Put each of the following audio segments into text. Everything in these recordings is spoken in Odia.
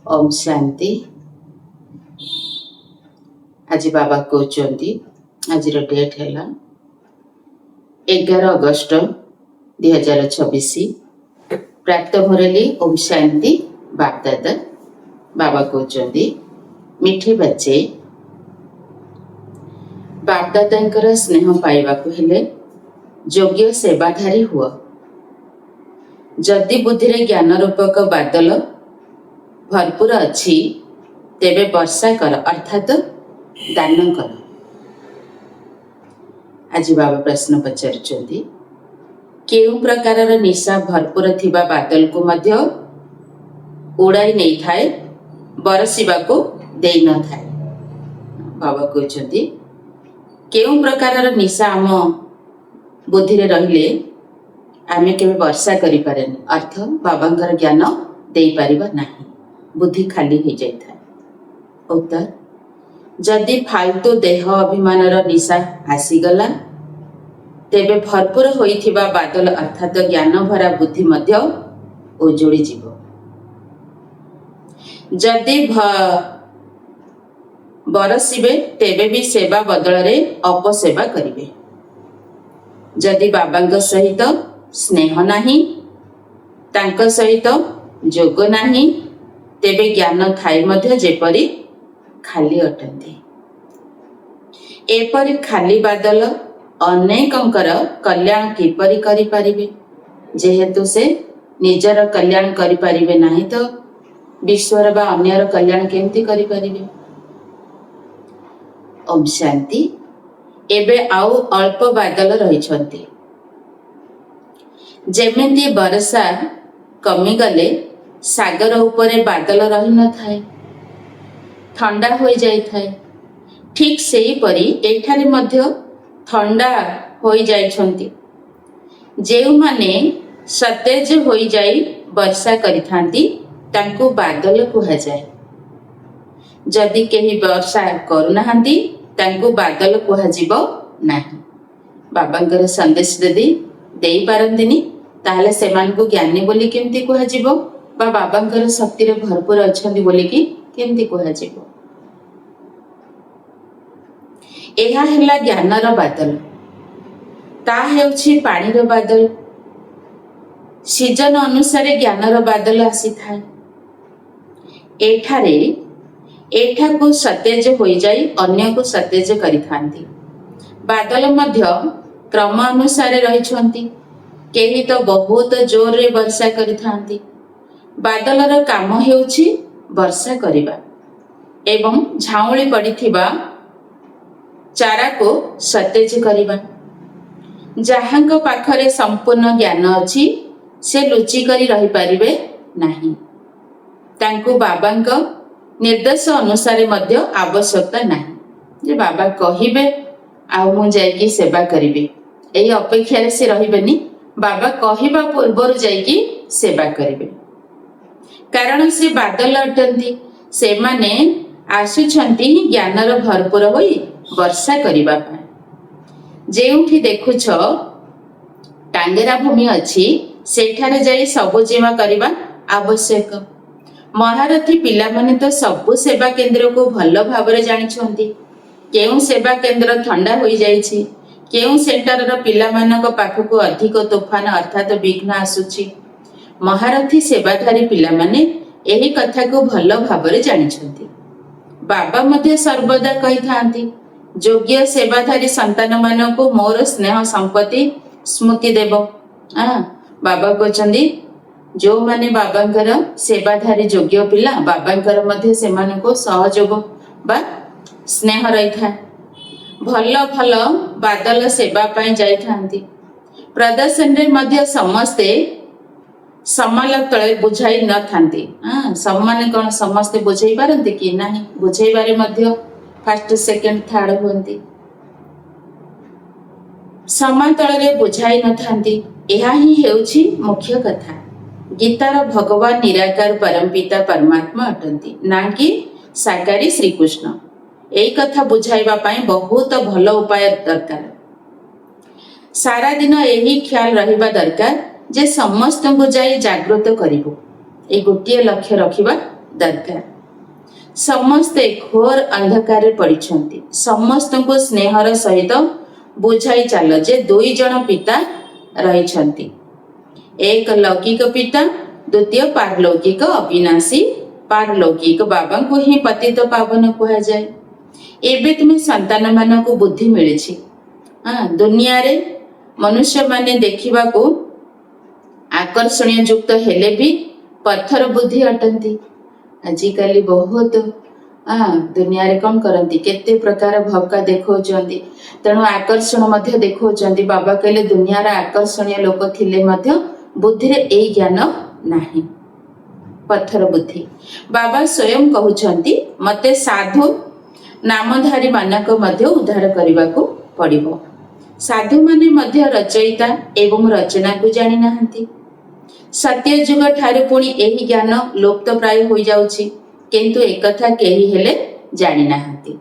ओम शांति। आज बाबा कहते आज डेट है 11 अगस्ट 2026। प्राप्त मुरली ओम शांति बापदादा। बाबा कहते मिठे बच्चे बापदादा स्नेह पाइबाकु हेले योग्य सेवाधारी हुआ। जदि बुद्धि रे ज्ञान रूपक बादल भरपूर अच्छी तेबे वर्षा कर अर्थात दान कर। आज बाबा प्रश्न पचारुचंती केउ प्रकार निशा भरपूर थिबा बादल को मध्य उड़ाई नहीं थाए बरसिबा को देई न थाए। बाबा कहते केउ प्रकार निशा आम बुद्धि रे रहिले आमे केबे वर्षा करि पारेनी, अर्थ बाबांकर ज्ञान देई पारिबा नाही, बुद्धि खाली हो जाए। उत्तर जदि फालतू देह अभिमानर निशा आसीगला तेबे भरपूर होइथिबा बादल अर्थात ज्ञान भरा बुद्धि मध्य उजोड़ी जीव। जदि बरसिबे तेबे भी सेवा बदल रे अपसेवा करिवे। जदि बाबांक सहित स्नेह नाही, तांक सहित जोग नाही, तेबे ज्ञान थाई मध्य जेपरी खाली अटंती। एपरी खाली बादल अनेकंकर कल्याण किपरि करि पारिबे, जेहेतु से निजर कल्याण करि पारिबे नाही तो विश्वर बा अन्यर कल्याण केमती करि पारिबे। ओम शांति। एबे आउ अल्प बादल रहिछंती। जेमेंती वर्षा कमी गले सागर उपरे बादल रही न थाए, ठंडा हो जाई थाए। ठीक सेही परी एठारे मध्य ठंडा हो जाइछंती। जेउ माने सतेज हो जाई वर्षा करिथांती तांको बादल कुहा जाए। जदि केही वर्षा करुनाहांती तांको बादल कुहा जीवो नाही। बाबांकर संदेश जदि देई पारंतिनी ताहले सेमानकु ज्ञानी बोली केमती कुहा जीवो, बा बाबांकर शक्ति रे भरपूर अछंती बोली कि केमती कुहा जीवो। एहा हेला ज्ञानर बादल, ता हेउछि पानीर बादल। सीजन अनुसार ज्ञानर बादल आसी थाए। एठाकु सतेज हो जाई अन्य को सतेज करिथांती। बादल मध्य क्रम अनुसार रहिछंती। केही तो बहुत जोर रे वर्षा करिथांती। बादलर काम हेउछि वर्षा करिबा एवं झाउली पड़िथिबा चारा को सतेज करिबा। जहांक पाखरे संपूर्ण ज्ञान अछि से लुचि करी रही पारिबे नाही। तांको बाबांक निर्देश अनुसार मध्य आवश्यकता नाही जे बाबा कहिबे आउ मु जाईकी सेवा करिबे, एई अपेक्षा रे से रहिबेनी। बाबा कहिबा पूर्वरु जाईकी सेवा करिबे, कारण से बादल अटंती। से माने आसुछंती ज्ञानर भरपूर होई वर्षा करिबा पाए। जेउठी देखुछ टांगेरा भूमि अछि सेठारे जाई सबुजीमा करिबा आवश्यक। महारथी पिला माने तो सबु सेवा केंद्र को भल भाबरे जानिछंती। केउ सेवा केंद्र ठंडा होई जाईछि, केउ सेंटर पिला मानक पाखकु अधिक तूफान अर्थात विघ्न आसुछि। महारथी सेवाधारी पिला माने एही कथा को भल भाबरे जानिछंती। बाबा मध्ये सर्वदा कहिथांती योग्य सेवाधारी संतान मानकु मोर स्नेह संपत्ति स्मृति देव। बाबा कहचंदी जो माने बाबांकर सेवाधारी योग्य पिला बाबांकर मध्ये सेमानको सहयोग बा स्नेह रही था। भल भल बादल सेवा पाई जाई थांती। प्रदर्शन रे मध्य समस्ते समाल तळे बुझाई न थांती। सम्मान कोन समस्ते बुझाई पारंती कि नाही, बुझाई बारे मध्य फर्स्ट सेकंड थर्ड होंती। समान तळे रे बुझाई न थांती। एहा ही हेउछि मुख्य कथा। गीतार भगवान निराकार परमपिता परमात्मा अटंती, ना कि साकारी श्रीकृष्ण। एई कथा बुझाइबा पाई बहुत भल उपाय दरकार। सारा दिन एही ख्याल रहिबा दरकार जे समस्त को जाई जागृत करिबो। ए गोटिए लक्ष्य रखिबा दरकार। समस्ते घोर अंधकार पड़िछंती। समस्तଙ୍କୁ स्नेहर सहित बुझाई चाल जे दुई जन पिता रहिछंती, एक लौकिक पिता, द्वितीय पारलौकिक अविनाशी पारलौकिक बाबा को ही पतित पावन कहा जाए। एबे तुम्हें संतान मान को बुद्धि मिली। हाँ, दुनिया रे मनुष्य माने देखा को आकर्षणीय युक्त हेले भी पत्थर बुद्धि अटंती। आजिकाली बहुत दुनिया रे कौन करती केते प्रकार भवका देखौचंती, तेणु आकर्षण मध्य देखौचंती। बाबा कहले दुनिया रे आकर्षणीय लोक थिले मध्य बुद्धि रे एई ज्ञान नाही, पत्थर बुद्धि। बाबा स्वयं कहउचंती मते साधु नामधारी मानक मध्य उद्धार करने को पड़िबो। साधु माने मध्य रचयिता एवं रचना को जानी नाहंती। सत्य युग ठारे पुणी एही ज्ञान लुप्त प्राय हो जाउछि, किंतु एक कथा केही हेले जानी नाहंती।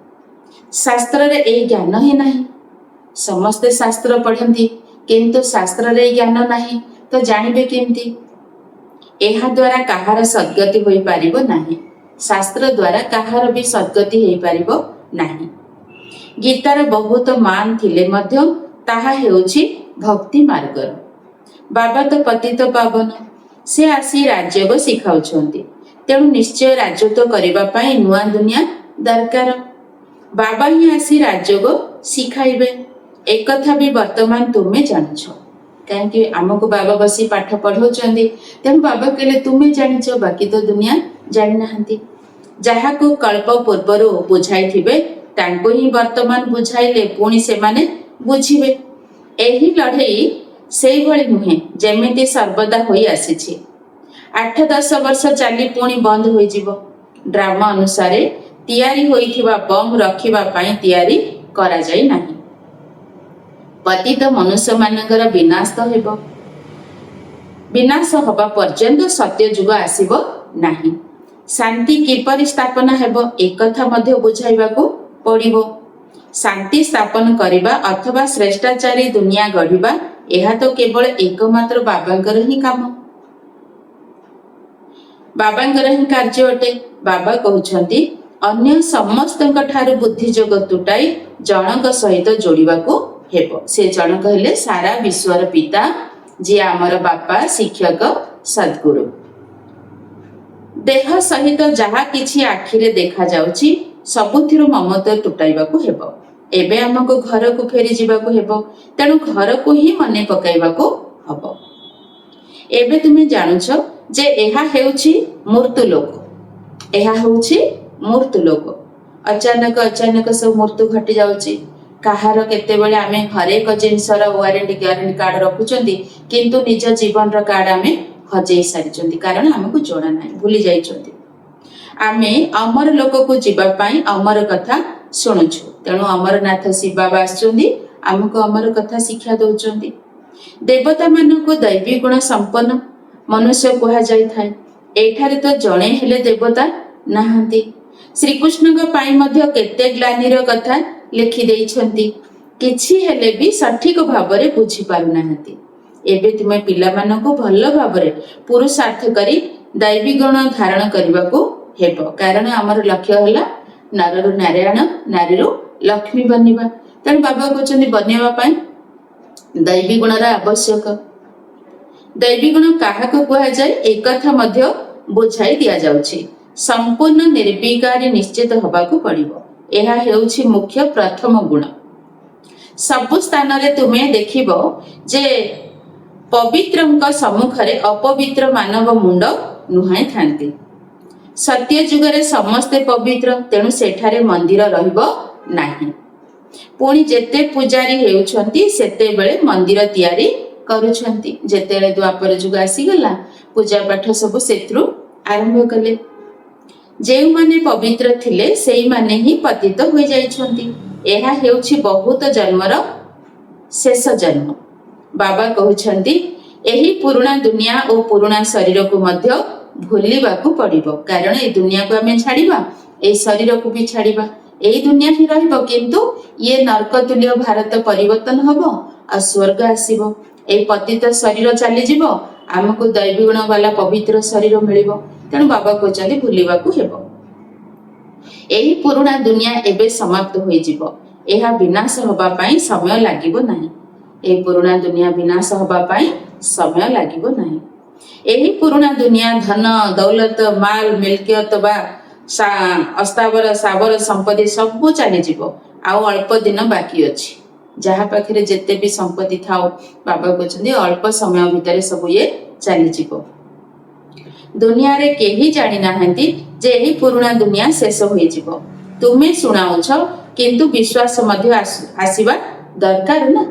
शास्त्र रे एही ज्ञान ही नाही। समस्ते शास्त्र पढ़ंती किंतु शास्त्र रे ज्ञान नाही तो जानिबे केमती? एहा द्वारा कहार सद्गति होई पारिबो नाही। शास्त्र द्वारा कहार भी सद्गति होई पारिबो नाही। गीतार बहुत मान थिले मध्य ताहा हेउछि भक्ति मार्गर। बाबा तो पतित पावन, से आसी राजयोग शिखाउछंती, तेणु निश्चय राजत्व करबा पई नुआ दुनिया दरकार। बाबा ही आसी राजयोग शिखाइबे। एक कथा भी वर्तमान तुमे जानिछ, कहीं आमको बाबा बसी पाठ पढ़ाउछंती, तेणु बाबा कहले तुमे जानिछ, बाकी तो दुनिया जानि नाहंती। जाहाको कल्प पूर्वरु बुझाइथिबे तांको ही वर्तमान बुझाइले पुणी से माने बुझिबे। एही लड़ाई सेई भली नुहे जेमिति सर्वदा होई आसीछि। 8-10 वर्ष चाली पुणी बंद होई जिवो। ड्रामा अनुसारे तैयारी होइथिबा बम रखिबा पई तैयारी करा जाई नाही। पतित मनुष्य मानकर विनाश तो हेबो। विनाश हबा पर्यंत सत्य युग आसीबो नाही। शांति किपरि स्थापना हेबो एक कथा मध्य बुझाइबाको पड़िबो। शांति स्थापन करिबा अथवा श्रेष्ठाचारी दुनिया गढ़िबा एहा तो केवल एकमात्र बाबांकर ही काम, बाबांकर ही कार्य अटे। बाबा कहउछंती अन्य समस्तଙ୍କ ठाରୁ बुद्धि जोग तुटाई जनक सहित जोड़िबाको हेबो। से जनक हेले सारा विश्वर पिता, जे आमर बापा, शिक्षक, सद्गुरु। देह सहित जहा किछि आखिरे देखा जाउछि सबुथिरु ममता तुटाइबाको हेबो। एबे हमको घर को फेरी जीवाको हेबो, तेणु घर को ही मने पकाइबाको हबो। एबे तुमे जानुछ जे एहा हेउछि मृत्यु लोक। एहा हेउछि मृत्यु लोक। अचानक सब मृत्यु घटी जाउछि। काहार केतेबेले आमे हरेक जिनसर वारंटी ग्यारंटी कार्ड रखुचंती, किंतु निज जीवन र कार्ड आमे हजेई सारिचंती, कारण हमको जोड़ा नाही, भूली जाइचंती। आमे अमर लोक को जीवा पई अमर कथा शुणुछु, तेणु अमरनाथ शिव बाबा आछंती, हमको अमर कथा शिक्षा दउचंती। देवता मानक दैवी गुण संपन्न मनुष्य कहा जाय थाए। एठारे तो जणे हेले देवता नाहंती। श्री कृष्ण का पाई मध्य केते ग्लानिर कथा लिखि देइछंती, किछि हेले भी सठिक भाबरे बुझी पारु नाहंती। एबे तुमे पिला मानको भल्ल भाबरे पुरुषार्थ करी दैवी गुण धारण करबाको हेबो, कारण हमर लक्ष्य हला नररु नारायण, नारीरु लक्ष्मी बनिबा। तेणु बाबा कहउछंती बनिबा पई दैवी गुणर आवश्यक। दैवी गुण काहाको कहा जाय एक कथा मध्य बुझाई दिया जाउछि। संपूर्ण निर्विकारी निश्चित हबाको पड़िबो। एहा हेउछि मुख्य प्रथम गुण। सब स्थान रे तुमे देखिबो जे पवित्रंक सम्मुखरे अपवित्र मानव मुंड नुहाई थांती। सत्य जुगरे समस्ते पवित्र, तेणु सेठारे मंदिर रहिबो नाही। पुणी जेते पूजारी हेउछंती सेते बेले मंदिर तैयारी करूछंती। जेतेले द्वापर जुग आसी गला पूजा पाठ सब सेत्रु आरंभ कले। जेउ माने पवित्र थिले सेई माने ही पतित होई जाइछंती। एहा हेउछि बहुत जन्मर शेष जन्म। बाबा कहउछंती एही पुराना दुनिया और पुराना शरीर को मध्य भूलिबाकू पड़िबो, कारण ए दुनिया को आमे छाड़िबा, ए शरीर को भी छाड़िबा। एही दुनिया ही रहिबो, किंतु ये नरक तुल्य भारत परिवर्तन हबो आ स्वर्ग आसीबो। ए पतित शरीर चली जिवो, हमको दैवी गुण वाला पवित्र शरीर मिलिबो। ତେଣୁ ବାବା କହୁଛନ୍ତି ଭୁଲିବାକୁ ହେବ। ଏହି ପୁରୁଣା ଦୁନିଆ ଏବେ ସମାପ୍ତ ହୋଇଯିବ। ଏହା ବିନାଶ ହେବା ପାଇଁ ସମୟ ଲାଗିବ ନାହିଁ। ଏହି ପୁରୁଣା ଦୁନିଆ ବିନାଶ ହେବା ପାଇଁ ସମୟ ଲାଗିବ ନାହିଁ। ଏହି ପୁରୁଣା ଦୁନିଆ ଧନ ଦୌଲତ ମାଲ ମିଲକିୟତ ବା ଅସ୍ଥାବର ସାବର ସମ୍ପତ୍ତି ସବୁ ଚାଲିଯିବ। ଆଉ ଅଳ୍ପ ଦିନ ବାକି ଅଛି। ଯାହା ପାଖରେ ଯେତେ ବି ସମ୍ପତ୍ତି ଥାଉ, ବାବା କହୁଛନ୍ତି ଅଳ୍ପ ସମୟ ଭିତରେ ସବୁ ଇଏ ଚାଲିଯିବ। ଦୁନିଆରେ କେହି ଜାଣିନାହାନ୍ତି ଯେ ଏହି ପୁରୁଣା ଦୁନିଆ ଶେଷ ହୋଇଯିବ। ତୁମେ ଶୁଣାଉଛ, କିନ୍ତୁ ବିଶ୍ୱାସ ମଧ୍ୟ ଆସିବା ଦରକାର ନା।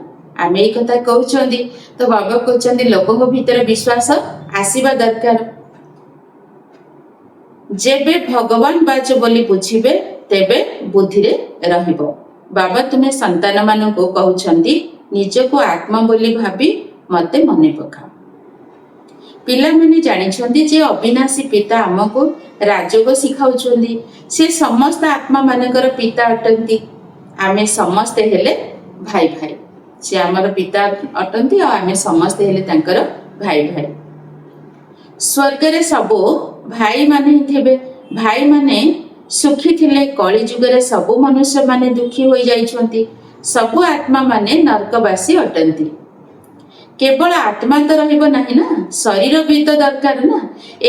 ଆମେ ଏଇ କଥା କହୁଛନ୍ତି, ତ ବାବା କହୁଛନ୍ତି ଲୋକଙ୍କ ଭିତରେ ବିଶ୍ୱାସ ଆସିବା ଦରକାର। ଯେବେ ଭଗବାନ ବାଚ ବୋଲି ବୁଝିବେ, ତେବେ ବୁଦ୍ଧିରେ ରହିବ। ବାବା ତୁମେ ସନ୍ତାନ ମାନଙ୍କୁ କହୁଛନ୍ତି ନିଜକୁ ଆତ୍ମା ବୋଲି ଭାବି ମତେ ମନେ ପକାଅ। ପିଲାମାନେ ଜାଣିଛନ୍ତି ଯେ ଅବିନାଶୀ ପିତା ଆମକୁ ରାଜୋଗ ଶିଖାଉଛନ୍ତି। ସେ ସମସ୍ତ ଆତ୍ମା ମାନଙ୍କର ପିତା ଅଟନ୍ତି। ଆମେ ସମସ୍ତେ ହେଲେ ଭାଇ ଭାଇ। ସେ ଆମର ପିତା ଅଟନ୍ତି ଆଉ ଆମେ ସମସ୍ତେ ହେଲେ ତାଙ୍କର ଭାଇ ଭାଇ। ସ୍ୱର୍ଗରେ ସବୁ ଭାଇମାନେ ହିଁ ଥିବେ। ଭାଇମାନେ ସୁଖୀ ଥିଲେ। କଳି ଯୁଗରେ ସବୁ ମନୁଷ୍ୟମାନେ ଦୁଃଖୀ ହୋଇଯାଇଛନ୍ତି। ସବୁ ଆତ୍ମା ମାନେ ନର୍କବାସୀ ଅଟନ୍ତି। କେବଳ ଆତ୍ମା ତ ରହିବ ନାହିଁ ନା, ଶରୀର ବି ତ ଦରକାର ନା।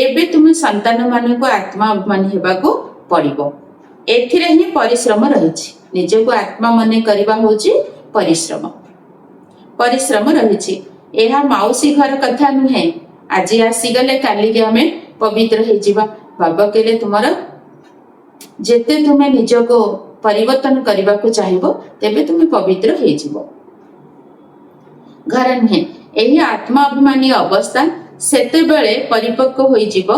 ଏବେ ତୁମେ ସନ୍ତାନ ମାନଙ୍କୁ ଆତ୍ମା ଅଭିମାନୀ ହେବାକୁ ପଡ଼ିବ। ଏଥିରେ ହିଁ ପରିଶ୍ରମ ରହିଛି। ନିଜକୁ ଆତ୍ମା ମନେ କରିବା ହେଉଛି ପରିଶ୍ରମ। ପରିଶ୍ରମ ରହିଛି। ଏହା ମାଉସୀ ଘର କଥା ନୁହେଁ। ଆଜି ଆସିଗଲେ କାଲିକି ଆମେ ପବିତ୍ର ହେଇଯିବା। ବାବା କହିଲେ ତୁମର ଯେତେ ତୁମେ ନିଜକୁ ପରିବର୍ତ୍ତନ କରିବାକୁ ଚାହିଁବ, ତେବେ ତୁମେ ପବିତ୍ର ହେଇଯିବ। ଘର ନୁହେଁ। ଏହି ଆତ୍ମା ଅଭିମାନୀ ଅବସ୍ଥା ସେତେବେଳେ ପରିପକ୍ୱ ହୋଇଯିବ,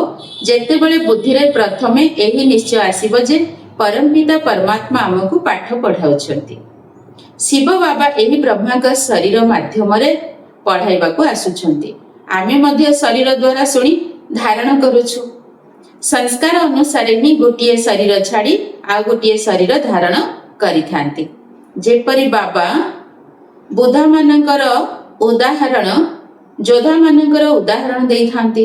ଯେତେବେଳେ ବୁଦ୍ଧିରେ ପ୍ରଥମେ ଏହି ନିଶ୍ଚୟ ଆସିବ ଯେ ପରମପିତା ପରମାତ୍ମା ଆମକୁ ପାଠ ପଢ଼ାଉଛନ୍ତି। ଶିବ ବାବା ଏହି ବ୍ରହ୍ମାଙ୍କ ଶରୀର ମାଧ୍ୟମରେ ପଢ଼ାଇବାକୁ ଆସୁଛନ୍ତି। ଆମେ ମଧ୍ୟ ଶରୀର ଦ୍ୱାରା ଶୁଣି ଧାରଣ କରୁଛୁ। ସଂସ୍କାର ଅନୁସାରେ ହିଁ ଗୋଟିଏ ଶରୀର ଛାଡ଼ି ଆଉ ଗୋଟିଏ ଶରୀର ଧାରଣ କରିଥାନ୍ତି। ଯେପରି ବାବା ଯୋଦ୍ଧାମାନଙ୍କର ଉଦାହରଣ ଦେଇଥାନ୍ତି।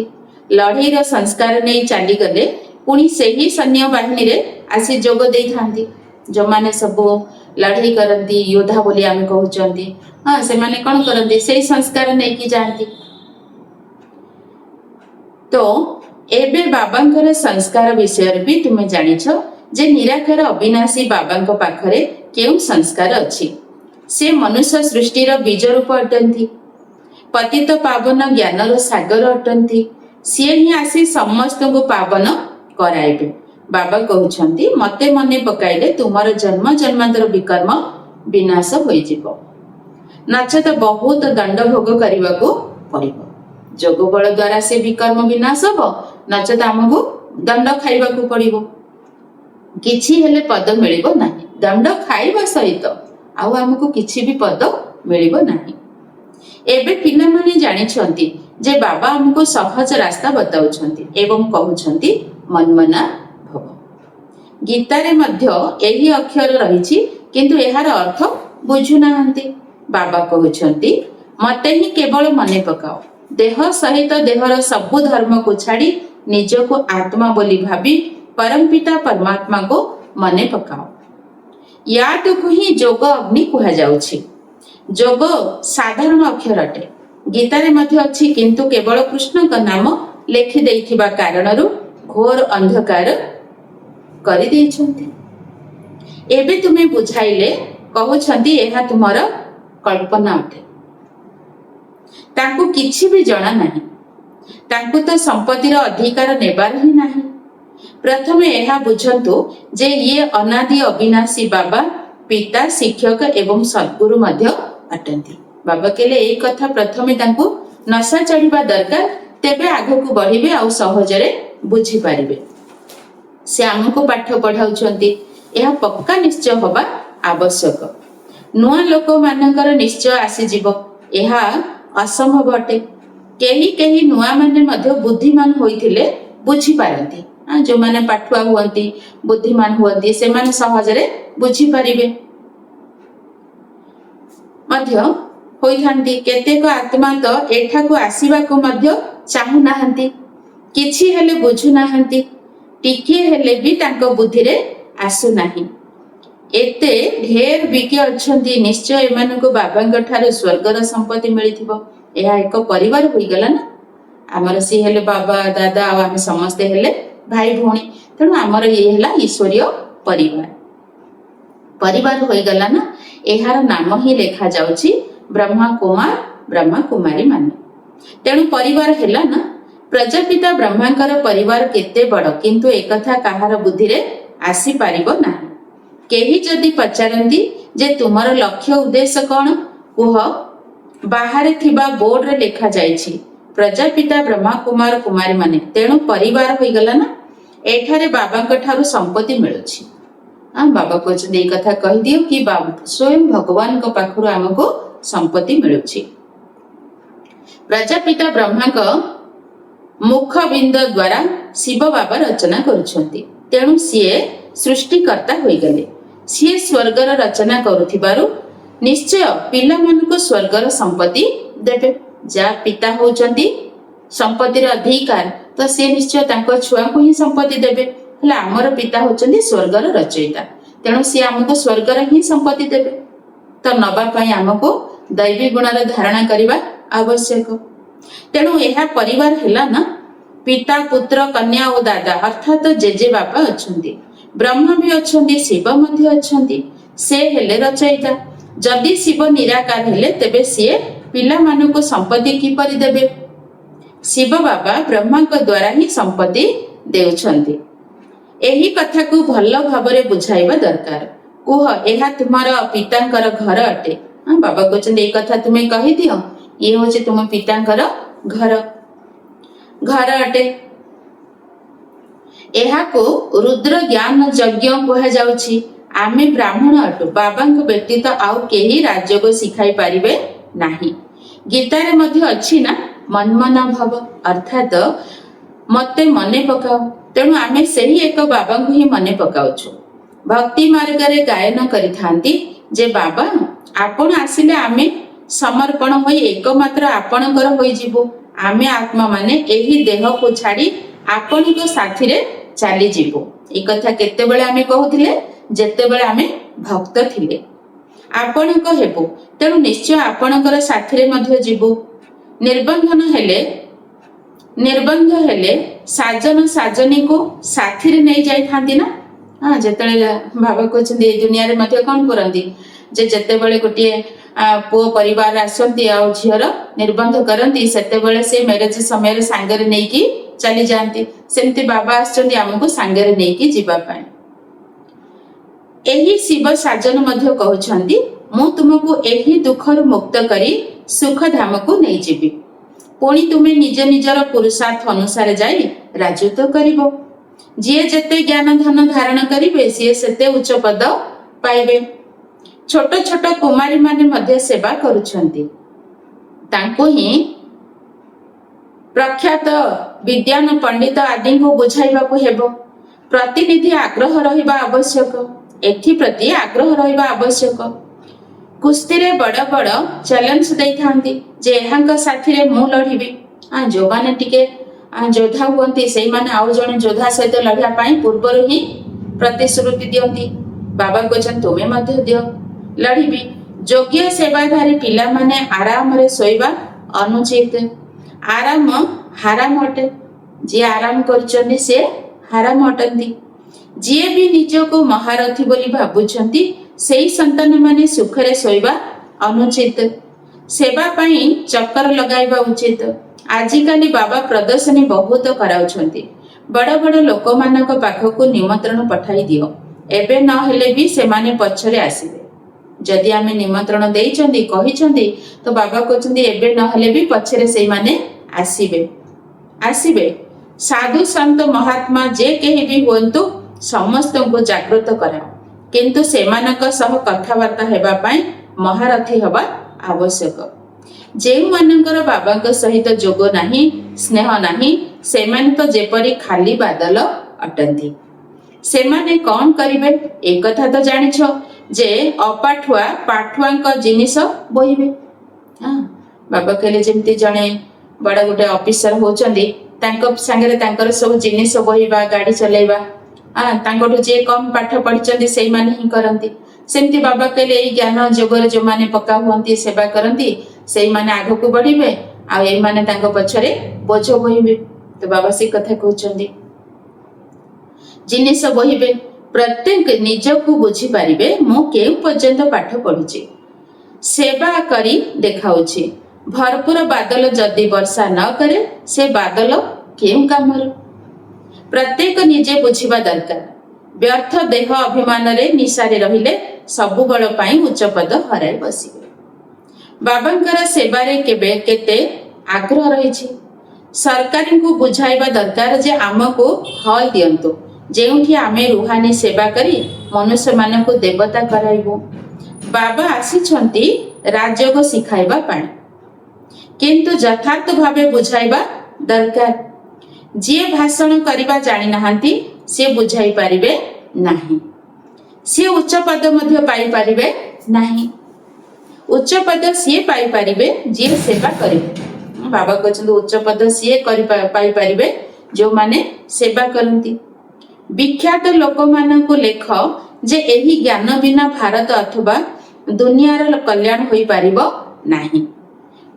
ଲଢ଼େଇର ସଂସ୍କାର ନେଇ ଚାଲିଗଲେ ପୁଣି ସେହି ସୈନ୍ୟ ବାହିନୀରେ ଆସି ଯୋଗ ଦେଇଥାନ୍ତି। ଯେଉଁମାନେ ସବୁ ଲଢ଼େଇ କରନ୍ତି, ଯୋଦ୍ଧା ବୋଲି ଆମେ କହୁଛନ୍ତି, ସେମାନେ କ'ଣ କରନ୍ତି? ସେଇ ସଂସ୍କାର ନେଇକି ଯାଆନ୍ତି। ତ ଏବେ ବାବାଙ୍କର ସଂସ୍କାର ବିଷୟରେ ବି ତୁମେ ଜାଣିଛ ଯେ ନିରାକାର ଅବିନାଶୀ ବାବାଙ୍କ ପାଖରେ କେଉଁ ସଂସ୍କାର ଅଛି। ସେ ମନୁଷ୍ୟ ସୃଷ୍ଟିର ବୀଜ ରୂପ ଅଟନ୍ତି। ପତିତ ପାବନ ଜ୍ଞାନର ସାଗର ଅଟନ୍ତି। ସିଏ ହିଁ ଆସି ସମସ୍ତଙ୍କୁ ପାବନ କରାଇବେ। ବାବା କହୁଛନ୍ତି ମତେ ମନେ ପକାଇଲେ ତୁମର ଜନ୍ମ ଜନ୍ମାନ୍ତର ବିକର୍ମ ବିନାଶ ହୋଇଯିବ। ନଚେତ ବହୁତ ଦଣ୍ଡ ଭୋଗ କରିବାକୁ ପଡ଼ିବ। ଯୋଗ ବଳ ଦ୍ୱାରା ସେ ବିକର୍ମ ବିନାଶ ହବ, ନଚେତ ଆମକୁ ଦଣ୍ଡ ଖାଇବାକୁ ପଡ଼ିବ। କିଛି ହେଲେ ପଦ ମିଳିବ ନାହିଁ। ଦଣ୍ଡ ଖାଇବା ସହିତ ଆଉ ଆମକୁ କିଛି ବି ପଦ ମିଳିବ ନାହିଁ। ଏବେ ପିଲାମାନେ ଜାଣିଛନ୍ତି ଯେ ବାବା ଆମକୁ ସହଜ ରାସ୍ତା ବତାଉଛନ୍ତି ଏବଂ କହୁଛନ୍ତି ମନ୍ମନା ଭବ। ଗୀତାରେ ମଧ୍ୟ ଏହି ଅକ୍ଷର ରହିଛି, କିନ୍ତୁ ଏହାର ଅର୍ଥ ବୁଝୁନାହାନ୍ତି। ବାବା କହୁଛନ୍ତି ମତେ ହିଁ କେବଳ ମନେ ପକାଅ। ଦେହ ସହିତ ଦେହର ସବୁ ଧର୍ମକୁ ଛାଡ଼ି ନିଜକୁ ଆତ୍ମା ବୋଲି ଭାବି ପରମପିତା ପରମାତ୍ମାକୁ ମନେ ପକାଅ। ୟାଠୁକୁ ହିଁ ଯୋଗ ଅଗ୍ନି କୁହାଯାଉଛି। ଯୋଗ ସାଧାରଣ ଅକ୍ଷର ଅଟେ। ଗୀତାରେ ମଧ୍ୟ ଅଛି, କିନ୍ତୁ କେବଳ କୃଷ୍ଣଙ୍କ ନାମ ଲେଖି ଦେଇଥିବା କାରଣରୁ ଘୋର ଅନ୍ଧକାର କରିଦେଇଛନ୍ତି। ଏବେ ତୁମେ ବୁଝାଇଲେ କହୁଛନ୍ତି ଏହା ତୁମର କଳ୍ପନା ଅଟେ। ତାଙ୍କୁ କିଛି ବି ଜଣା ନାହିଁ। ତାଙ୍କୁ ତ ସମ୍ପତ୍ତିର ଅଧିକାର ନେବାର ହିଁ ନାହିଁ। ପ୍ରଥମେ ଏହା ବୁଝନ୍ତୁ ଯେ ଇଏ ଅନାଦି ଅବିନାଶୀ ବାବା ପିତା, ଶିକ୍ଷକ ଏବଂ ସଦ୍ଗୁରୁ ମଧ୍ୟ ଅଟନ୍ତି। ବାବା କହିଲେ ଏଇ କଥା ପ୍ରଥମେ ତାଙ୍କୁ ନଶା ଚଢ଼ିବା ଦରକାର, ତେବେ ଆଗକୁ ବଢ଼ିବେ ଆଉ ସହଜରେ ବୁଝିପାରିବେ। ସେ ଆମକୁ ପାଠ ପଢ଼ାଉଛନ୍ତି, ଏହା ପକ୍କା ନିଶ୍ଚୟ ହେବା ଆବଶ୍ୟକ। ନୂଆ ଲୋକମାନଙ୍କର ନିଶ୍ଚୟ ଆସିଯିବ, ଏହା ଅସମ୍ଭବ ଅଟେ। କେହି କେହି ନୂଆ ମାନେ ମଧ୍ୟ ବୁଦ୍ଧିମାନ ହୋଇଥିଲେ ବୁଝିପାରନ୍ତି। ଯେଉଁମାନେ ପାଠୁଆ ହୁଅନ୍ତି, ବୁଦ୍ଧିମାନ ହୁଅନ୍ତି, ସେମାନେ ସହଜରେ ବୁଝିପାରିବେ ମଧ୍ୟ ହୋଇଥାନ୍ତି। କେତେକ ଆତ୍ମା ତ ଏଠାକୁ ଆସିବାକୁ ମଧ୍ୟ ଚାହୁଁନାହାନ୍ତି। କିଛି ହେଲେ ବୁଝୁନାହାନ୍ତି, ଟିକିଏ ହେଲେ ବି ତାଙ୍କ ବୁଦ୍ଧିରେ ଆସୁନାହିଁ। ଏତେ ଢେର ବିଜ୍ଞ ଅଛନ୍ତି, ନିଶ୍ଚୟ ଏମାନଙ୍କୁ ବାବାଙ୍କ ଠାରୁ ସ୍ୱର୍ଗର ସମ୍ପତ୍ତି ମିଳିଥିବ। ଏହା ଏକ ପରିବାର ହୋଇଗଲା ନା। ଆମର ସିଏ ହେଲେ ବାବା ଦାଦା ଆଉ ଆମେ ସମସ୍ତେ ହେଲେ ଭାଇ ଭଉଣୀ। ତେଣୁ ଆମର ଇଏ ହେଲା ଈଶ୍ୱରୀୟ ପରିବାର। ପରିବାର ହୋଇଗଲା ନା। ଏହାର ନାମ ହିଁ ଲେଖା ଯାଉଛି ବ୍ରହ୍ମା କୁମାର ବ୍ରହ୍ମା କୁମାରୀ ମାନେ। ତେଣୁ ପରିବାର ହେଲା ନା। ପ୍ରଜାପିତା ବ୍ରହ୍ମାଙ୍କର ପରିବାର କେତେ ବଡ଼, କିନ୍ତୁ ଏକଥା କାହାର ବୁଦ୍ଧିରେ ଆସିପାରିବ ନାହିଁ। କେହି ଯଦି ପଚାରନ୍ତି ଯେ ତୁମର ଲକ୍ଷ୍ୟ ଉଦ୍ଦେଶ୍ୟ କ'ଣ, କୁହ ବାହାରେ ଥିବା ବୋର୍ଡରେ ଲେଖା ଯାଇଛି ପ୍ରଜାପିତା ବ୍ରହ୍ମା କୁମାର କୁମାରୀ ମାନେ। ତେଣୁ ପରିବାର ହୋଇଗଲା ନା। ଏଠାରେ ବାବାଙ୍କ ଠାରୁ ସମ୍ପତ୍ତି ମିଳୁଛି। ବାବା କହୁଛନ୍ତି ଏଇ କଥା କହିଦିଅ କି ସ୍ୱୟଂ ଭଗବାନଙ୍କ ପାଖରୁ ଆମକୁ ସମ୍ପତ୍ତି ମିଳୁଛି। ପ୍ରଜାପିତା ବ୍ରହ୍ମାଙ୍କ ମୁଖବିନ୍ଦ ଦ୍ୱାରା ଶିବ ବାବା ରଚନା କରୁଛନ୍ତି। ତେଣୁ ସିଏ ସୃଷ୍ଟିକର୍ତ୍ତା ହୋଇଗଲେ। ସିଏ ସ୍ୱର୍ଗର ରଚନା କରୁଥିବାରୁ ନିଶ୍ଚୟ ପିଲାମାନଙ୍କୁ ସ୍ୱର୍ଗର ସମ୍ପତ୍ତି ଦେବେ। ଯାହା ପିତା ହଉଛନ୍ତି ସମ୍ପତ୍ତିର ଅଧିକାର, ତ ସିଏ ନିଶ୍ଚୟ ତାଙ୍କ ଛୁଆଙ୍କୁ ହିଁ ସମ୍ପତ୍ତି ଦେବେ। ହେଲେ ଆମର ପିତା ହଉଛନ୍ତି ସ୍ୱର୍ଗର ରଚୟିତା, ତେଣୁ ସିଏ ଆମକୁ ସ୍ୱର୍ଗର ହିଁ ସମ୍ପତ୍ତି ଦେବେ। ତ ନବା ପାଇଁ ଆମକୁ ଦୈବୀ ଗୁଣର ଧାରଣା କରିବା ଆବଶ୍ୟକ। ତେଣୁ ଏହା ପରିବାର ହେଲା ନା। ପିତା ପୁତ୍ର କନ୍ୟା ଓ ଦାଦା ଅର୍ଥାତ୍ ଜେଜେ ବାପା ଅଛନ୍ତି, ବ୍ରହ୍ମା ବି ଅଛନ୍ତି, ଶିବ ମଧ୍ୟ ଅଛନ୍ତି। ସେ ହେଲେ ରଚୟିତା। ଯଦି ଶିବ ନିରାକାର ହେଲେ ତେବେ ସିଏ ପିଲାମାନଙ୍କୁ ସମ୍ପତ୍ତି କିପରି ଦେବେ? ଶିବ ବାବା ବ୍ରହ୍ମାଙ୍କ ଦ୍ୱାରା ହିଁ ସମ୍ପତ୍ତି ଦେଉଛନ୍ତି। ଏହି କଥାକୁ ଭଲ ଭାବରେ ବୁଝାଇବା ଦରକାର। କୁହ ଏହା ତୁମର ପିତାଙ୍କର ଘର ଅଟେ। ବାବା କହୁଛନ୍ତି ଏଇ କଥା ତୁମେ କହିଦିଅ, ଇଏ ହଉଛି ତୁମ ପିତାଙ୍କର ଘର ଅଟେ। ଏହାକୁ ରୁଦ୍ର ଜ୍ଞାନ ଯଜ୍ଞ କୁହାଯାଉଛି। ଆମେ ବ୍ରାହ୍ମଣ ଅଟୁ, ବାବାଙ୍କ ବ୍ୟତୀତ ଆଉ କେହି ରାଜଯୋଗ ଶିଖାଇ ପାରିବେ ନାହିଁ। ଗୀତାରେ ମଧ୍ୟ ଅଛି ନା, ମନ୍ମନା ଭବ ଅର୍ଥାତ୍ ମତେ ମନେ ପକାଅ। ତେଣୁ ଆମେ ସେହି ଏକ ବାବାଙ୍କୁ ହିଁ ମନେ ପକାଉଛୁ। ଭକ୍ତି ମାର୍ଗରେ ଗାୟନ କରିଥାନ୍ତି ଯେ ବାବା ଆପଣ ଆସିଲେ ଆମେ ସମର୍ପଣ ହୋଇ ଏକମାତ୍ର ଆପଣଙ୍କର ହୋଇଯିବୁ। ଆମେ ଆତ୍ମାମାନେ ଏହି ଦେହକୁ ଛାଡ଼ି ଆପଣଙ୍କ ସାଥିରେ ଚାଲିଯିବୁ। ଏ କଥା କେତେବେଳେ ଆମେ କହୁଥିଲେ? ଯେତେବେଳେ ଆମେ ଭକ୍ତ ଥିଲେ। ଆପଣଙ୍କ ହେବୁ, ତେଣୁ ନିଶ୍ଚୟ ଆପଣଙ୍କର ସାଥିରେ ମଧ୍ୟ ଯିବୁ। ନିର୍ବନ୍ଧ ହେଲେ ସାଜନ ସାଜନୀକୁ ସାଥିରେ ନେଇ ଯାଇଥାନ୍ତି ନା। ଯେତେବେଳେ ବାବା କହୁଛନ୍ତି ଏଇ ଦୁନିଆରେ ମଧ୍ୟ କ'ଣ କରନ୍ତି ଯେ ଯେତେବେଳେ ଗୋଟିଏ ପୁଅ ପରିବାର ଆସନ୍ତି ଆଉ ଝିଅର ନିର୍ବନ୍ଧ କରନ୍ତି, ସେତେବେଳେ ସେ ମ୍ୟାରେଜ ସମୟରେ ସାଙ୍ଗରେ ନେଇକି ଚାଲି ଯାଆନ୍ତି। ସେମିତି ବାବା ଆସିଛନ୍ତି ଆମକୁ ସାଙ୍ଗରେ ନେଇକି ଯିବା ପାଇଁ। ଏହି ଶିବ ସାଜନ ମଧ୍ୟ କହୁଛନ୍ତି ମୁଁ ତୁମକୁ ଏହି ଦୁଃଖରୁ ମୁକ୍ତ କରି ସୁଖ ଧାମକୁ ନେଇଯିବି। ପୁଣି ତୁମେ ନିଜ ନିଜର ପୁରୁଷାର୍ଥ ଅନୁସାରେ ଯାଇ ରାଜତ୍ୱ କରିବ। ଯିଏ ଯେତେ ଜ୍ଞାନ ଧନ ଧାରଣ କରିବେ ସିଏ ସେତେ ଉଚ୍ଚ ପଦ ପାଇବେ। ଛୋଟ ଛୋଟ କୁମାରୀ ମାନେ ମଧ୍ୟ ସେବା କରୁଛନ୍ତି। ତାଙ୍କୁ ହିଁ ପ୍ରଖ୍ୟାତ ବିଦ୍ୱାନ ପଣ୍ଡିତ ଆଦିଙ୍କୁ ବୁଝାଇବାକୁ ହେବ। ପ୍ରତିନିଧି ଆଗ୍ରହ ରହିବା ଆବଶ୍ୟକ। ଏଥିପ୍ରତି ଆଗ୍ରହ ରହିବା ଆବଶ୍ୟକ। କୁସ୍ତିରେ ବଡ଼ ବଡ଼ ଚ୍ୟାଲେଞ୍ଜ ଦେଇଥାନ୍ତି ଯେ ଏହାଙ୍କ ସାଥିରେ ମୁଁ ଲଢ଼ିବି। ଯେଉଁମାନେ ଟିକେ ଯୋଦ୍ଧା ହୁଅନ୍ତି ସେଇମାନେ ଆଉ ଜଣେ ଯୋଦ୍ଧା ସହିତ ଲଢ଼ିବା ପାଇଁ ପୂର୍ବରୁ ହିଁ ପ୍ରତିଶ୍ରୁତି ଦିଅନ୍ତି। ବାବା କହୁଛନ୍ତି ତୁମେ ମଧ୍ୟ ଦିଅ, ଲଢ଼ିବି। ଯୋଗ୍ୟ ସେବାଧାରୀ ପିଲାମାନେ ଆରାମରେ ଶୋଇବା ଅନୁଚିତ। ଆରାମ ହାରାମ ଅଟେ। ଯିଏ ଆରାମ କରୁଛନ୍ତି ସିଏ ହାରାମ ଅଟନ୍ତି। ଯିଏ ବି ନିଜକୁ ମହାରଥୀ ବୋଲି ଭାବୁଛନ୍ତି ସେଇ ସନ୍ତାନମାନେ ସୁଖରେ ଶୋଇବା ଅନୁଚିତ। ସେବା ପାଇଁ ଚକ୍କର ଲଗାଇବା ଉଚିତ। ଆଜିକାଲି ବାବା ପ୍ରଦର୍ଶନୀ ବହୁତ କରାଉଛନ୍ତି। ବଡ଼ ବଡ଼ ଲୋକମାନଙ୍କ ପାଖକୁ ନିମନ୍ତ୍ରଣ ପଠାଇ ଦିଅ, ଏବେ ନହେଲେ ବି ସେମାନେ ପଛରେ ଆସିବେ। ଯଦି ଆମେ ନିମନ୍ତ୍ରଣ ଦେଇଛନ୍ତି କହିଛନ୍ତି ତ ବାବା କହୁଛନ୍ତି ଏବେ ନହେଲେ ବି ପଛରେ ସେଇମାନେ ଆସିବେ। ସାଧୁ ସନ୍ଥ ମହାତ୍ମା ଯେ କେହି ବି ହୁଅନ୍ତୁ ସମସ୍ତଙ୍କୁ ଜାଗ୍ରତ କରାଅ, କିନ୍ତୁ ସେମାନଙ୍କ ସହ କଥାବାର୍ତ୍ତା ହେବା ପାଇଁ ମହାରଥୀ ହେବା ଆବଶ୍ୟକ। ଯେଉଁମାନଙ୍କର ବାବାଙ୍କ ସହିତ ଯୋଗ ନାହିଁ, ସ୍ନେହ ନାହିଁ, ସେମାନେ ତ ଯେପରି ଖାଲି ବାଦଲ ଅଟନ୍ତି। ସେମାନେ କ'ଣ କରିବେ? ଏକଥା ତ ଜାଣିଛ ଯେ ଅପାଠୁଆ ପାଠୁଆଙ୍କ ଜିନିଷ ବୋହିବେ। ବାବା କହିଲେ ଯେମିତି ଜଣେ ବଡ଼ ଗୋଟେ ଅଫିସର ହଉଛନ୍ତି, ସାଙ୍ଗରେ ତାଙ୍କର ସବୁ ଜିନିଷ ବୋହିବା, ଗାଡି ଚଲେଇବା ତାଙ୍କଠୁ ଯିଏ କମ୍ ପାଠ ପଢିଛନ୍ତି ସେଇମାନେ ହିଁ କରନ୍ତି। ସେମିତି ବାବା କହିଲେ ଏଇ ଜ୍ଞାନ ଯୋଗରେ ଯୋଉମାନେ ପକ୍କା ହୁଅନ୍ତି, ସେବା କରନ୍ତି, ସେଇମାନେ ଆଗକୁ ବଢିବେ, ଆଉ ଏଇମାନେ ତାଙ୍କ ପଛରେ ବୋଝ ବୋହିବେ। ତ ବାବା ସେ କଥା କହୁଛନ୍ତି, ଜିନିଷ ବୋହିବେ, ପ୍ରତ୍ୟେକ ନିଜକୁ ବୁଝିପାରିବେ ମୁଁ କେଉଁ ପର୍ଯ୍ୟନ୍ତ ପାଠ ପଢୁଛି, ସେବା କରି ଦେଖାଉଛି। ଭରପୁର ବାଦଲ ଯଦି ବର୍ଷା ନ କରେ ସେ ବାଦଲ କେଉଁ କାମର। ପ୍ରତ୍ୟେକ ନିଜେ ବୁଝିବା ଦରକାର। ବ୍ୟର୍ଥ ଦେହ ଅଭିମାନରେ ନିଶାରେ ରହିଲେ ସବୁବେଳ ପାଇଁ ଉଚ୍ଚ ପଦ ହରାଇ ବସିବେ। ବାବାଙ୍କର ସେବାରେ କେବେ କେତେ ଆଗ୍ରହ ରହିଛି। ସରକାରଙ୍କୁ ବୁଝାଇବା ଦରକାର ଯେ ଆମକୁ ହଲ୍ ଦିଅନ୍ତୁ, ଯେଉଁଠି ଆମେ ରୁହାନୀ ସେବା କରି ମନୁଷ୍ୟମାନଙ୍କୁ ଦେବତା କରାଇବୁ। ବାବା ଆସିଛନ୍ତି ରାଜଯୋଗ ଶିଖାଇବା ପାଇଁ, କିନ୍ତୁ ଯଥାର୍ଥ ଭାବେ ବୁଝାଇବା ଦରକାର। ଯିଏ ଭାଷଣ କରିବା ଜାଣିନାହାନ୍ତି ସିଏ ବୁଝାଇ ପାରିବେ ନାହିଁ, ସିଏ ଉଚ୍ଚ ପଦ ମଧ୍ୟ ପାଇପାରିବେ ନାହିଁ। ଉଚ୍ଚ ପଦ ସିଏ ପାଇପାରିବେ ଯିଏ ସେବା କରିବେ। ବାବା କହିଛନ୍ତି ଉଚ୍ଚ ପଦ ସିଏ ପାଇପାରିବେ ଯେଉଁମାନେ ସେବା କରନ୍ତି। ବିଖ୍ୟାତ ଲୋକମାନଙ୍କୁ ଲେଖ ଯେ ଏହି ଜ୍ଞାନ ବିନା ଭାରତ ଅଥବା ଦୁନିଆର କଲ୍ୟାଣ ହୋଇପାରିବ ନାହିଁ।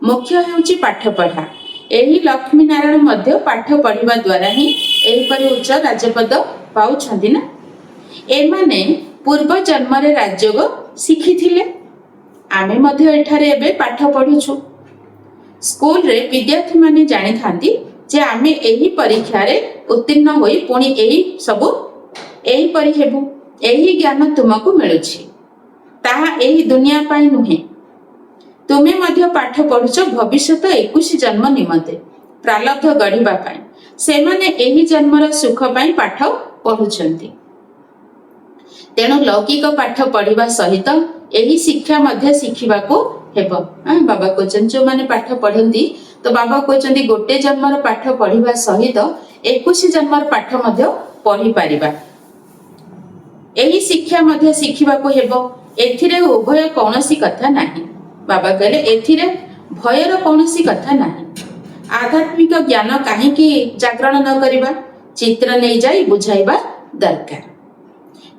ମୁଖ୍ୟ ହେଉଛି ପାଠ ପଢା। ଏହି ଲକ୍ଷ୍ମୀ ନାରାୟଣ ମଧ୍ୟ ପାଠ ପଢିବା ଦ୍ୱାରା ହିଁ ଏହିପରି ଉଚ୍ଚ ରାଜପଦ ପାଉଛନ୍ତି ନା। ଏମାନେ ପୂର୍ବ ଜନ୍ମରେ ରାଜଯୋଗ ଶିଖିଥିଲେ। ଆମେ ମଧ୍ୟ ଏଠାରେ ଏବେ ପାଠ ପଢୁଛୁ। ସ୍କୁଲରେ ବିଦ୍ୟାର୍ଥୀମାନେ ଜାଣିଥାନ୍ତି ଯେ ଆମେ ଏହି ପରୀକ୍ଷାରେ ଉତ୍ତୀର୍ଣ୍ଣ ହୋଇ ପୁଣି ଏହିପରି ହେବୁ। ଏହି ଜ୍ଞାନ ତୁମକୁ ମିଳୁଛି, ତାହା ଏହି ଦୁନିଆ ପାଇଁ ନୁହେଁ। ତୁମେ ମଧ୍ୟ ପାଠ ପଢୁଛ ଭବିଷ୍ୟତ 21 ଜନ୍ମ ନିମନ୍ତେ, ପ୍ରାରବ୍ଧ ଗଢିବା ପାଇଁ। ସେମାନେ ଏହି ଜନ୍ମର ସୁଖ ପାଇଁ ପାଠ ପଢୁଛନ୍ତି। ତେଣୁ ଲୌକିକ ପାଠ ପଢିବା ସହିତ ଏହି ଶିକ୍ଷା ମଧ୍ୟ ଶିଖିବାକୁ ହେବ। ବାବା କହୁଛନ୍ତି ଯୋଉମାନେ ପାଠ ପଢନ୍ତି, ତ ବାବା କହୁଛନ୍ତି ଗୋଟେ ଜନ୍ମର ପାଠ ପଢିବା ସହିତ 21 ଜନ୍ମର ପାଠ ମଧ୍ୟ ପଢିପାରିବା। ଏହି ଶିକ୍ଷା ମଧ୍ୟ ଶିଖିବାକୁ ହେବ। ଏଥିରେ ଉଭୟ କୌଣସି କଥା ନାହିଁ। ବାବା କହିଲେ ଏଥିରେ ଭୟର କୌଣସି କଥା ନାହିଁ। ଆଧ୍ୟାତ୍ମିକ ଜ୍ଞାନ କାହିଁକି ଜାଗରଣ ନ କରିବା, ଚିତ୍ର ନେଇଯାଇ ବୁଝାଇବା ଦରକାର।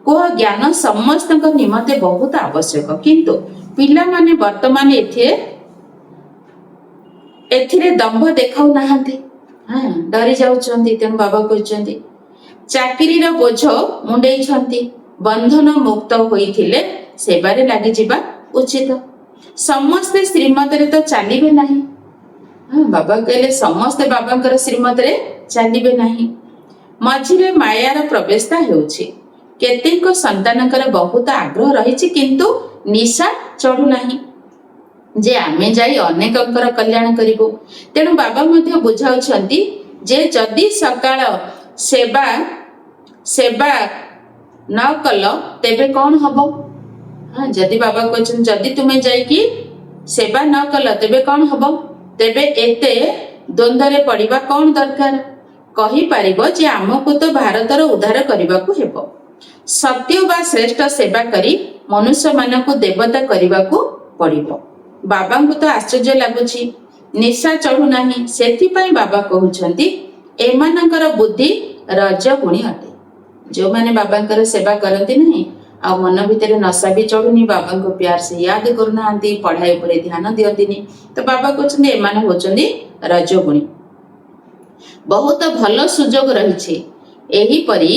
କୁହ ଜ୍ଞାନ ସମସ୍ତଙ୍କ ନିମନ୍ତେ ବହୁତ ଆବଶ୍ୟକ, କିନ୍ତୁ ପିଲାମାନେ ବର୍ତ୍ତମାନ ଏଥିରେ ଦମ୍ଭ ଦେଖାଉନାହାନ୍ତି, ଡରି ଯାଉଛନ୍ତି। ତେଣୁ ବାବା କହିଛନ୍ତି ଚାକିରିର ବୋଝ ମୁଣ୍ଡେଇଛନ୍ତି, ବନ୍ଧନ ମୁକ୍ତ ହୋଇଥିଲେ ସେବାରେ ଲାଗିଯିବା ଉଚିତ। ସମସ୍ତେ ଶ୍ରୀମତରେ ତ ଚାଲିବେ ନାହିଁ। ବାବା କହିଲେ ସମସ୍ତେ ବାବାଙ୍କର ଶ୍ରୀମତରେ ଚାଲିବେ ନାହିଁ। ମଝିରେ ମାୟାର ପ୍ରବେଶତା ହେଉଛି। କେତେକ ସନ୍ତାନଙ୍କର ବହୁତ ଆଗ୍ରହ ରହିଛି, କିନ୍ତୁ ନିଶା ଚଢୁନାହିଁ ଯେ ଆମେ ଯାଇ ଅନେକଙ୍କର କଲ୍ୟାଣ କରିବୁ। ତେଣୁ ବାବା ମଧ୍ୟ ବୁଝାଉଛନ୍ତି ଯେ ଯଦି ସକାଳ ସେବା ନ କଲ ତେବେ କଣ ହବ। ଯଦି ବାବା କହିଛନ୍ତି ଯଦି ତୁମେ ଯାଇକି ସେବା ନ କଲ ତେବେ କଣ ହବ, ତେବେ ଏତେ ଦ୍ୱନ୍ଦ୍ୱରେ ପଡିବା କଣ ଦରକାର। କହିପାରିବ ଯେ ଆମକୁ ତ ଭାରତର ଉଦ୍ଧାର କରିବାକୁ ହେବ। ସତ୍ୟ ବା ଶ୍ରେଷ୍ଠ ସେବା କରି ମନୁଷ୍ୟମାନଙ୍କୁ ଦେବତା କରିବାକୁ ପଡିବ। ବାବାଙ୍କୁ ତ ଆଶ୍ଚର୍ଯ୍ୟ ଲାଗୁଛି, ନିଶା ଚଢୁନାହିଁ। ସେଥିପାଇଁ ବାବା କହୁଛନ୍ତି ଏମାନଙ୍କର ବୁଦ୍ଧି ରଜଗୁଣୀ ଅଟେ। ଯେଉଁମାନେ ବାବାଙ୍କର ସେବା କରନ୍ତି ନାହିଁ ଆଉ ମନ ଭିତରେ ନଶା ବି ଚଢୁନି, ବାବାଙ୍କୁ ପ୍ୟାର ସେ ୟାଦ କରୁନାହାନ୍ତି, ପଢାଇ ଉପରେ ଧ୍ୟାନ ଦିଅନ୍ତିନି, ତ ବାବା କହୁଛନ୍ତି ଏମାନେ ହଉଛନ୍ତି ରଜଗୁଣୀ। ବହୁତ ଭଲ ସୁଯୋଗ ରହିଛି। ଏହିପରି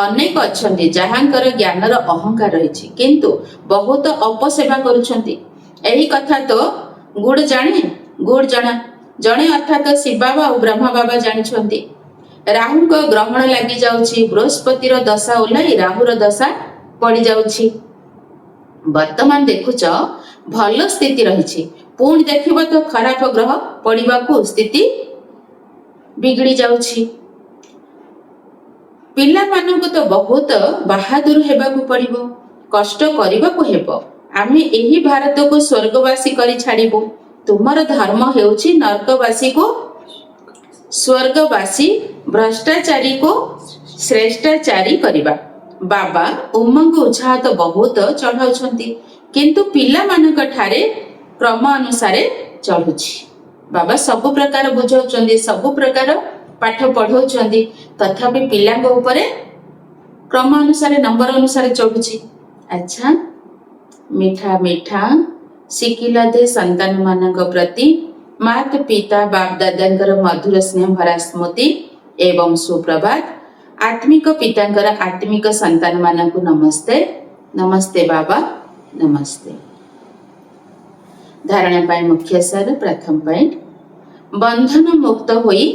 ଅନେକ ଅଛନ୍ତି ଯାହାଙ୍କର ଜ୍ଞାନର ଅହଙ୍କାର ରହିଛି, କିନ୍ତୁ ବହୁତ ଅପସେବା କରୁଛନ୍ତି। ଏହି କଥା ତ ଗୁଡ ଜଣା ଜଣେ ଅର୍ଥାତ ଶିବ ବାବା ଆଉ ବ୍ରହ୍ମ ବାବା ଜାଣିଛନ୍ତି। ରାହୁଙ୍କ ଗ୍ରହଣ ଲାଗି ଯାଉଛି, ବୃହସ୍ପତିର ଦଶା ଓହ୍ଲାଇ ରାହୁର ଦଶା ପଡିଯାଉଛି। ବର୍ତ୍ତମାନ ଦେଖୁଛ ଭଲ ସ୍ଥିତି ରହିଛି, ପୁଣି ଦେଖିବ ତ ଖରାପ ଗ୍ରହ ପଡିବାକୁ ସ୍ଥିତି ବିଗିଡି ଯାଉଛି। ପିଲାମାନଙ୍କୁ ତ ବହୁତ ବାହାଦୁର ହେବାକୁ ପଡିବ, କଷ୍ଟ କରିବାକୁ ହେବ। ଆମେ ଏହି ଭାରତକୁ ସ୍ୱର୍ଗବାସୀ କରି ଛାଡିବୁ। ତୁମର ଧର୍ମ ହେଉଛି ନର୍କବାସୀକୁ ସ୍ୱର୍ଗବାସୀ, ଭ୍ରଷ୍ଟାଚାରୀକୁ ଶ୍ରେଷ୍ଠାଚାରୀ କରିବା। ବାବା ଉମଙ୍ଗ ଉତ୍ସାହ ତ ବହୁତ ଚଢାଉଛନ୍ତି, କିନ୍ତୁ ପିଲାମାନଙ୍କ ଠାରେ କ୍ରମ ଅନୁସାରେ ଚଢୁଛି। ବାବା ସବୁ ପ୍ରକାର ବୁଝାଉଛନ୍ତି, ସବୁ ପ୍ରକାର ପାଠ ପଢଉଛନ୍ତି ତଥାପି ପିଲାଙ୍କ ଉପରେ କ୍ରମ ଅନୁସାରେ ନମ୍ବର ଅନୁସାରେ ଚଢୁଛି। ଆଚ୍ଛା, ମିଠା ମିଠା ଶିଖିଲା ଦେ ସନ୍ତାନ ମାନଙ୍କ ପ୍ରତି ମାତ ପିତା ବାପ ଦାଦାଙ୍କର ମଧୁର ସ୍ନେହ ଭରା ସ୍ମୃତି ଏବଂ ସୁପ୍ରଭାତ। ଆତ୍ମିକ ପିତାଙ୍କର ଆତ୍ମିକ ସନ୍ତାନ ମାନଙ୍କୁ ନମସ୍ତେ। ନମସ୍ତେ ବାବା, ନମସ୍ତେ। ଧାରଣା ପାଇଁ ମୁଖ୍ୟ ସାର। ପ୍ରଥମ ପଏଣ୍ଟ, ବନ୍ଧନ ମୁକ୍ତ ହୋଇ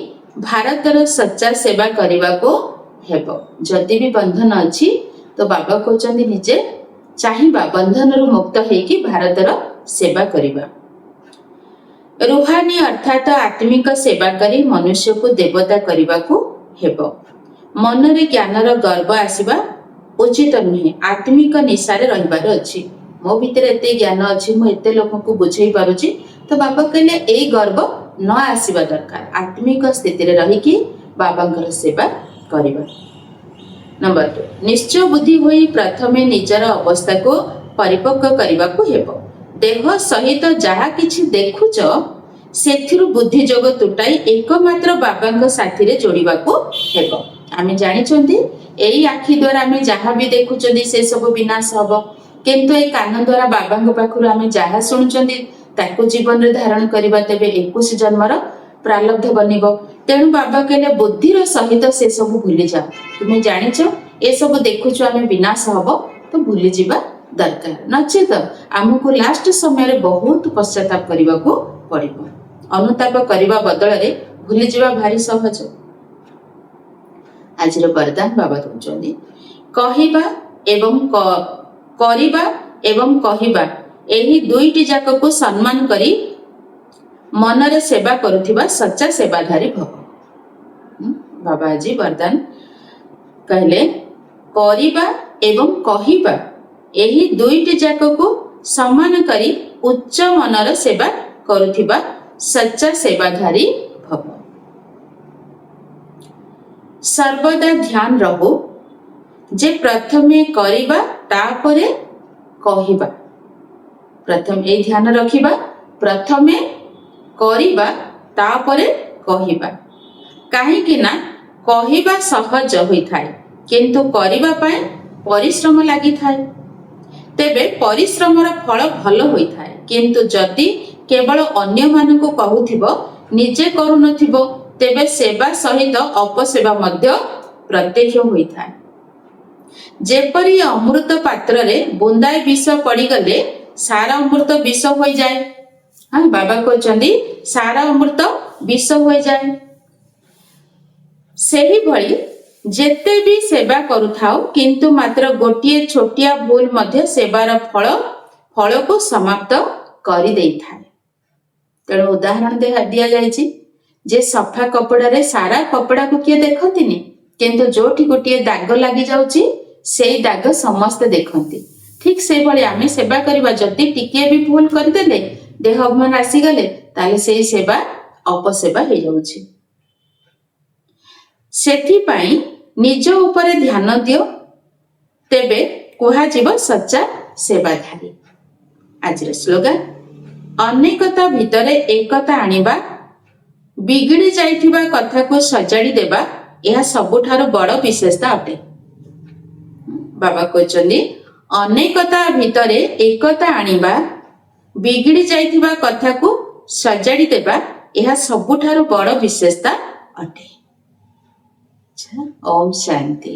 ଭାରତର ସଚ୍ଚା ସେବା କରିବାକୁ ହେବ। ଯଦି ବି ବନ୍ଧନ ଅଛି ତ ବାବା କହୁଛନ୍ତି ନିଜେ ଚାହିଁବା ବନ୍ଧନରୁ ମୁକ୍ତ ହେଇକି ଭାରତର ସେବା କରିବା। ରୁହାନୀ ଅର୍ଥାତ ଆତ୍ମିକ ସେବା କରି ମନୁଷ୍ୟକୁ ଦେବତା କରିବାକୁ ହେବ। ମନରେ ଜ୍ଞାନର ଗର୍ବ ଆସିବା ଉଚିତ ନୁହେଁ। ଆତ୍ମିକ ନିଶାରେ ରହିବାର ଅଛି। ମୋ ଭିତରେ ଏତେ ଜ୍ଞାନ ଅଛି, ମୁଁ ଏତେ ଲୋକଙ୍କୁ ବୁଝେଇ ପାରୁଛି, ତ ବାବା କହିଲେ ଏଇ ଗର୍ବ ନ ଆସିବା ଦରକାର। ଆତ୍ମିକ ସ୍ଥିତିରେ ରହିକି ବାବାଙ୍କର ସେବା କରିବା। ନମ୍ବର 2, ନିଶ୍ଚୟ ବୁଦ୍ଧି ହୋଇ ପ୍ରଥମେ ନିଜର ଅବସ୍ଥାକୁ ପରିପକ୍ୱ କରିବାକୁ ହେବ। ଦେହ ସହିତ ଯାହା କିଛି ଦେଖୁଛ ସେଥିରୁ ବୁଦ୍ଧି ଯୋଗ ତୁଟାଇ ଏକମାତ୍ର ବାବାଙ୍କ ସାଥିରେ ଯୋଡ଼ିବାକୁ ହେବ। ଆମେ ଜାଣିଛନ୍ତି ଏଇ ଆଖି ଦ୍ୱାରା ଆମେ ଯାହା ବି ଦେଖୁଛନ୍ତି ସେ ସବୁ ବିନାଶ ହବ, କିନ୍ତୁ ଏଇ କାନ ଦ୍ୱାରା ବାବାଙ୍କ ପାଖରୁ ଆମେ ଯାହା ଶୁଣୁଛନ୍ତି ତାକୁ ଜୀବନରେ ଧାରଣ କରିବା, ତେବେ 21 ଜନ୍ମର ପ୍ରାରବ୍ଧ ବନିବ। ତେଣୁ ବାବା କହିଲେ ବୁଦ୍ଧିର ସହିତ ସେ ସବୁ ଭୁଲିଯାଅ। ତୁମେ ଜାଣିଛ ଏସବୁ ଦେଖୁଛୁ ଆମେ ବିନାଶ ହବ, ତ ଭୁଲିଯିବା ଦରକାର। ନଚେତ ଆମକୁ ଲାଷ୍ଟ ସମୟରେ ବହୁତ ପଶ୍ଚାତାପ କରିବାକୁ ପଡ଼ିବ। ଅନୁତାପ କରିବା ବଦଳରେ ଭୁଲିଯିବା ଭାରି ସହଜ। ଆଜିର ବରଦାନ ବାବା ଦଉଛନ୍ତି, କହିବା ଏବଂ କରିବା ଏବଂ କହିବା ଏହି ଦୁଇଟି ଯାକକୁ ସମ୍ମାନ କରି ମନରେ ସେବା କରୁଥିବା ସଚ୍ଚା ସେବାଧାରୀ ଭବ। ବାବା ଆଜି ବରଦାନ କହିଲେ, କରିବା ଏବଂ କହିବା ଏହି ଦୁଇଟି ଯାକକୁ ସମାନ କରି ଉଚ୍ଚ ମନର ସେବା କରୁଥିବା ସଚ୍ଚା ସେବାଧାରୀ ଭବ। ସର୍ବଦା ଧ୍ୟାନ ରହୁ ଯେ ପ୍ରଥମେ କରିବା ତାପରେ କହିବା। ପ୍ରଥମେ ଏଇ ଧ୍ୟାନ ରଖିବା, ପ୍ରଥମେ କରିବା ତାପରେ କହିବା। କାହିଁକି ନା କହିବା ସହଜ ହୋଇଥାଏ କିନ୍ତୁ କରିବା ପାଇଁ ପରିଶ୍ରମ ଲାଗିଥାଏ। ତେବେ ପରିଶ୍ରମର ଫଳ ଭଲ ହୋଇଥାଏ, କିନ୍ତୁ ଯଦି କେବଳ ଅନ୍ୟମାନଙ୍କୁ କହୁଥିବ ନିଜେ କରୁନଥିବ ତେବେ ସେବା ସହିତ ଅପସେବା ମଧ୍ୟ ପ୍ରତ୍ୟକ୍ଷ ହୋଇଥାଏ। ଯେପରି ଅମୃତ ପାତ୍ରରେ ବୁନ୍ଦାଏ ବିଷ ପଡ଼ିଗଲେ ସାରା ଅମୃତ ବିଷ ହୋଇଯାଏ। ବାବା କହୁଛନ୍ତି ସାରା ଅମୃତ ବିଷ ହୋଇଯାଏ। ସେହିଭଳି ଯେତେ ବି ସେବା କରୁଥାଉ କିନ୍ତୁ ମାତ୍ର ଗୋଟିଏ ଛୋଟିଆ ଭୁଲ ମଧ୍ୟ ସେବାର ଫଳକୁ ସମାପ୍ତ କରିଦେଇଥାଏ। ତେଣୁ ଉଦାହରଣ ଦିଆଯାଇଛି ଯେ ସଫା କପଡ଼ାରେ ସାରା କପଡ଼ାକୁ କିଏ ଦେଖନ୍ତିନି, କିନ୍ତୁ ଯୋଉଠି ଗୋଟିଏ ଦାଗ ଲାଗି ଯାଉଛି ସେଇ ଦାଗ ସମସ୍ତେ ଦେଖନ୍ତି। ଠିକ୍ ସେଇଭଳି ଆମେ ସେବା କରିବା, ଯଦି ଟିକିଏ ବି ଭୁଲ କରିଦେଲେ ଦେହ ଅଭିମାନ ଆସିଗଲେ ତାହେଲେ ସେଇ ସେବା ଅପସେବା ହେଇଯାଉଛି। ସେଥିପାଇଁ ନିଜ ଉପରେ ଧ୍ୟାନ ଦିଅ, ତେବେ କୁହାଯିବ ସଚ୍ଚା ସେବାଧାରୀ। ଆଜିର ସ୍ଲୋଗାନ, ଅନେକତା ଭିତରେ ଏକତା ଆଣିବା, ବିଗିଡ଼ି ଯାଇଥିବା କଥାକୁ ସଜାଡ଼ି ଦେବା ଏହା ସବୁଠାରୁ ବଡ଼ ବିଶେଷତା ଅଟେ। ବାବା କହିଛନ୍ତି ଅନେକତା ଭିତରେ ଏକତା ଆଣିବା, ବିଗିଡ଼ି ଯାଇଥିବା କଥାକୁ ସଜାଡ଼ି ଦେବା ଏହା ସବୁଠାରୁ ବଡ଼ ବିଶେଷତା ଅଟେ। ଓମ୍ ଶାନ୍ତି।